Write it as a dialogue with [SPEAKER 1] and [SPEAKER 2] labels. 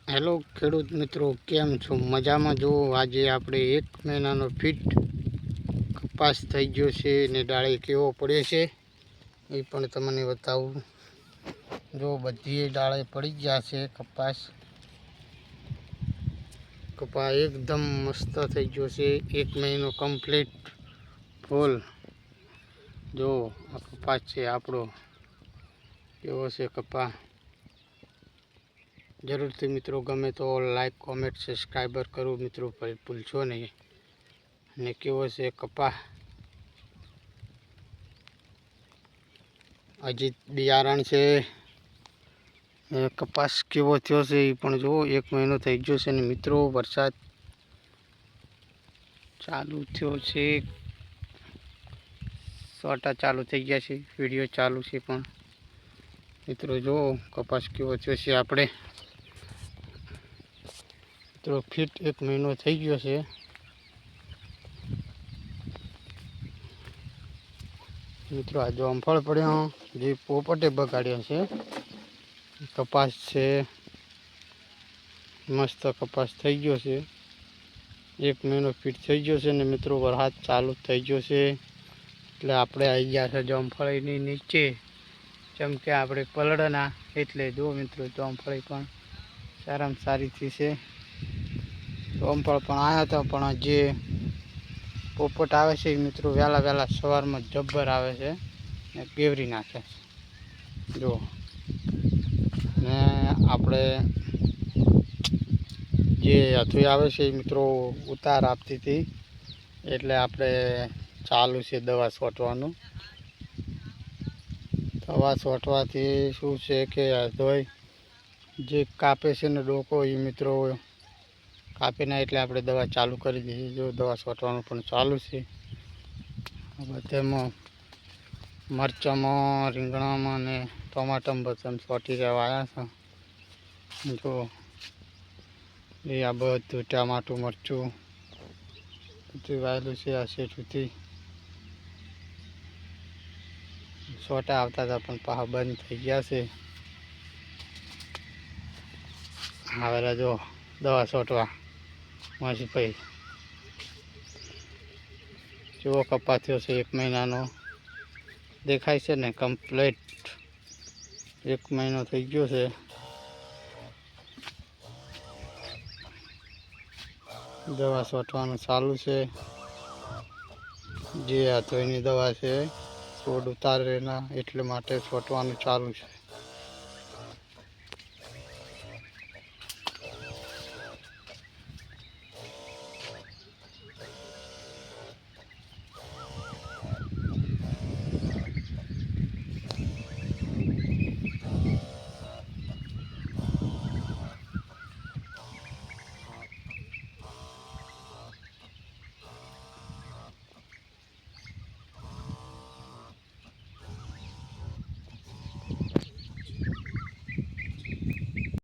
[SPEAKER 1] Hello ખેડૂત મિત્રો, કેમ છો? મજામાં? જો આજે આપણે 1 મહિનાનો ફીટ કપાસ થઈ ગયો છે ને ડાળે કેવો પડે છે એ પણ તમને બતાવું. જો બધી ડાળે પડી ગયા છે કપા એકદમ મસ્ત થઈ ગયો છે. 1 મહિનો કમ્પ્લીટ ફૂલ. જો આ કપાસ છે આપણો, કેવો છે કપા. જરૂરથી મિત્રો ગમે તો લાઈક કોમેન્ટ સબસ્ક્રાઈબર કરો મિત્રો, ભૂલશો નહીં. અને કેવો છે કપા, અજીત બિયારણ છે. કપાસ કેવો થયો છે એ પણ જુઓ. 1 મહિનો થઈ ગયો છે ને મિત્રો વરસાદ ચાલુ થયો છે, સોટા ચાલુ થઈ ગયા છે, વિડીયો ચાલુ છે. પણ મિત્રો જુઓ કપાસ કેવો થયો છે. આપણે મિત્રો ફીટ 1 મહિનો થઈ ગયો છે. મિત્રો આ જામફળ પડ્યો જે પોપટે બગાડ્યો છે. કપાસ છે, મસ્ત કપાસ થઈ ગયો છે. 1 મહિનો ફીટ થઈ ગયો છે ને મિત્રો વરસાદ ચાલુ થઈ ગયો છે. એટલે આપણે આવી ગયા છે જામફળીની નીચે, જેમ કે આપણે પલળના. એટલે જો મિત્રો જામફળી પણ સારામાં સારી થઈ છે. જામફળ પણ આવ્યા હતા, પણ જે પોપટ આવે છે મિત્રો વહેલા સવારમાં જબ્બર આવે છે ને કેવરી નાખે છે. જો ને આપણે જે હથુઈ આવે છે મિત્રો ઉતાર આપતી હતી, એટલે આપણે ચાલુ છે દવા છોટવાનું. દવા છોટવાથી શું છે કે હથોઈ જે કાપે છે ને ડોકો એ મિત્રો કાપે ના, એટલે આપણે દવા ચાલુ કરી દીધી. જો દવા છોટવાનું પણ ચાલુ છે. બધામાં મરચામાં, રીંગણામાં ને ટમાટામાં બધા છોટી રહેવા આવ્યા છે. જો એ આ બધું ટમાટું મરચું બધું વાયેલું છે. આ શેઠુંથી છોટા આવતા હતા પણ પાછા બંધ થઈ ગયા છે. આવેલા જો દવા છોટવા માસી ભાઈ. જેવો કપા થયો છે 1 મહિનાનો, દેખાય છે ને કમ્પ્લીટ 1 મહિનો થઈ ગયો છે. દવા છોટવાનું ચાલુ છે. જે હથોઈની દવા છે, છોડ ઉતારેના એટલે માટે છોટવાનું ચાલુ છે.